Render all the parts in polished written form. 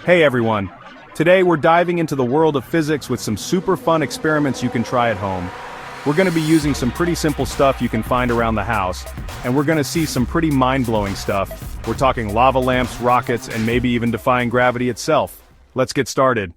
Hey everyone! Today we're diving into the world of physics with some super fun experiments you can try at home. We're going to be using some pretty simple stuff you can find around the house, and we're going to see some pretty mind-blowing stuff. We're talking lava lamps, rockets, and maybe even defying gravity itself. Let's get started.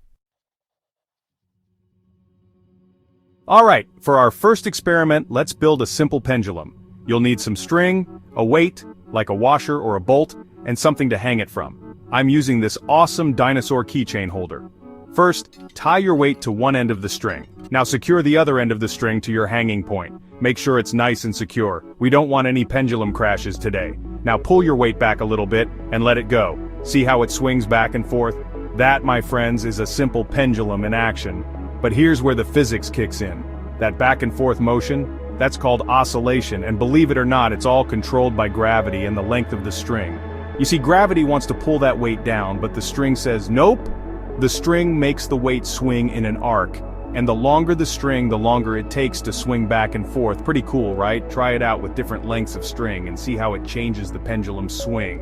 Alright, for our first experiment, let's build a simple pendulum. You'll need some string, a weight, like a washer or a bolt, and something to hang it from. I'm using this awesome dinosaur keychain holder. First, tie your weight to one end of the string. Now secure the other end of the string to your hanging point. Make sure it's nice and secure. We don't want any pendulum crashes today. Now pull your weight back a little bit, and let it go. See how it swings back and forth? That, my friends, is a simple pendulum in action. But here's where the physics kicks in. That back and forth motion, that's called oscillation, and believe it or not, it's all controlled by gravity and the length of the string. You see, gravity wants to pull that weight down, but the string says nope. The string makes the weight swing in an arc, and the longer the string, the longer it takes to swing back and forth. Pretty cool, right? Try it out with different lengths of string and see how it changes the pendulum's swing.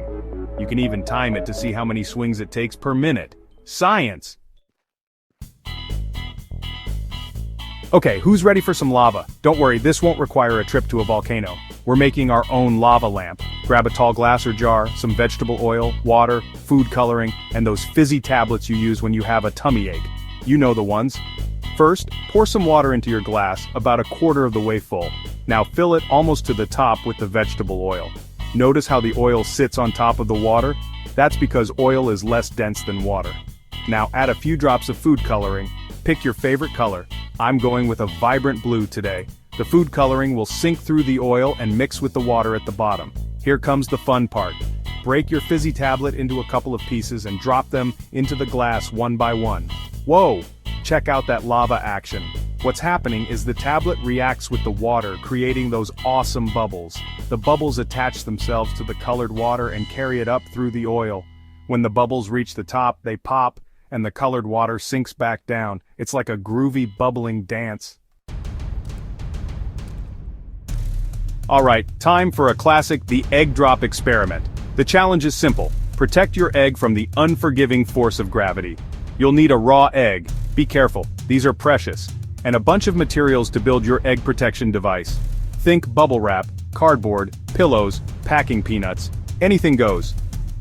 You can even time it to see how many swings it takes per minute. Science! Okay, who's ready for some lava? Don't worry, this won't require a trip to a volcano. We're making our own lava lamp. Grab a tall glass or jar, some vegetable oil, water, food coloring, and those fizzy tablets you use when you have a tummy ache. You know the ones. First, pour some water into your glass, about a quarter of the way full. Now fill it almost to the top with the vegetable oil. Notice how the oil sits on top of the water? That's because oil is less dense than water. Now add a few drops of food coloring. Pick your favorite color. I'm going with a vibrant blue today. The food coloring will sink through the oil and mix with the water at the bottom. Here comes the fun part. Break your fizzy tablet into a couple of pieces and drop them into the glass one by one. Whoa! Check out that lava action. What's happening is the tablet reacts with the water, creating those awesome bubbles. The bubbles attach themselves to the colored water and carry it up through the oil. When the bubbles reach the top, they pop, and the colored water sinks back down. It's like a groovy, bubbling dance. Alright, time for a classic, the egg drop experiment. The challenge is simple. Protect your egg from the unforgiving force of gravity. You'll need a raw egg. Be careful, these are precious. And a bunch of materials to build your egg protection device. Think bubble wrap, cardboard, pillows, packing peanuts. Anything goes.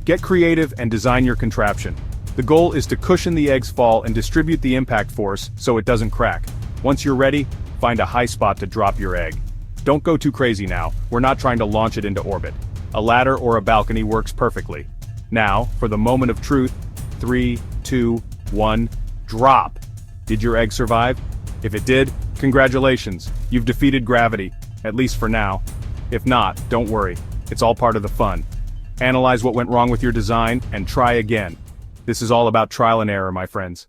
Get creative and design your contraption. The goal is to cushion the egg's fall and distribute the impact force so it doesn't crack. Once you're ready, find a high spot to drop your egg. Don't go too crazy now, we're not trying to launch it into orbit. A ladder or a balcony works perfectly. Now, for the moment of truth, 3, 2, 1, drop! Did your egg survive? If it did, congratulations, you've defeated gravity, at least for now. If not, don't worry, it's all part of the fun. Analyze what went wrong with your design, and try again. This is all about trial and error, my friends.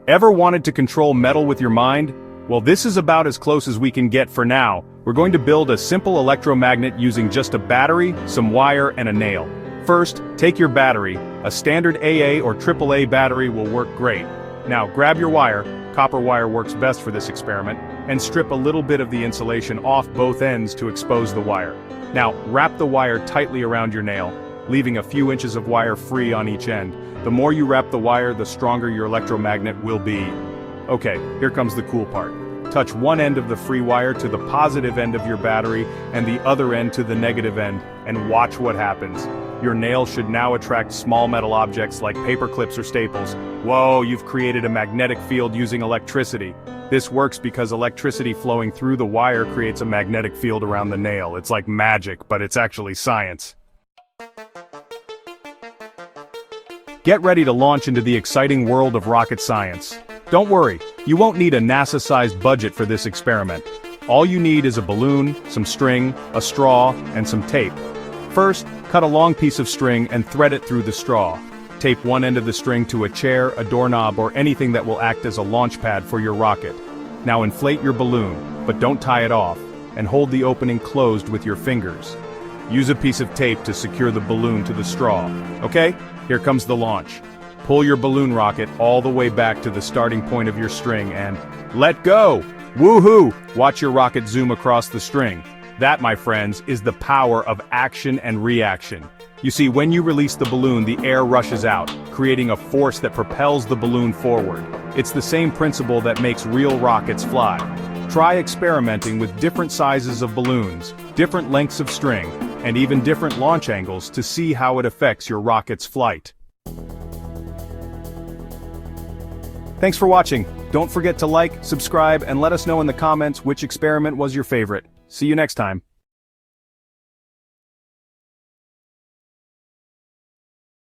Ever wanted to control metal with your mind? Well, this is about as close as we can get for now. We're going to build a simple electromagnet using just a battery, some wire, and a nail. First, take your battery. A standard AA or AAA battery will work great. Now, grab your wire, copper wire works best for this experiment, and strip a little bit of the insulation off both ends to expose the wire. Now, wrap the wire tightly around your nail, leaving a few inches of wire free on each end. The more you wrap the wire, the stronger your electromagnet will be. Okay, here comes the cool part. Touch one end of the free wire to the positive end of your battery and the other end to the negative end, and watch what happens. Your nail should now attract small metal objects like paper clips or staples. Whoa, you've created a magnetic field using electricity. This works because electricity flowing through the wire creates a magnetic field around the nail. It's like magic, but it's actually science. Get ready to launch into the exciting world of rocket science. Don't worry, you won't need a NASA-sized budget for this experiment. All you need is a balloon, some string, a straw, and some tape. First, cut a long piece of string and thread it through the straw. Tape one end of the string to a chair, a doorknob, or anything that will act as a launch pad for your rocket. Now inflate your balloon, but don't tie it off, and hold the opening closed with your fingers. Use a piece of tape to secure the balloon to the straw. Okay? Here comes the launch. Pull your balloon rocket all the way back to the starting point of your string and let go! Woohoo! Watch your rocket zoom across the string. That, my friends, is the power of action and reaction. You see, when you release the balloon, the air rushes out, creating a force that propels the balloon forward. It's the same principle that makes real rockets fly. Try experimenting with different sizes of balloons, different lengths of string, and even different launch angles to see how it affects your rocket's flight. Thanks for watching. Don't forget to like, subscribe, and let us know in the comments which experiment was your favorite. See you next time.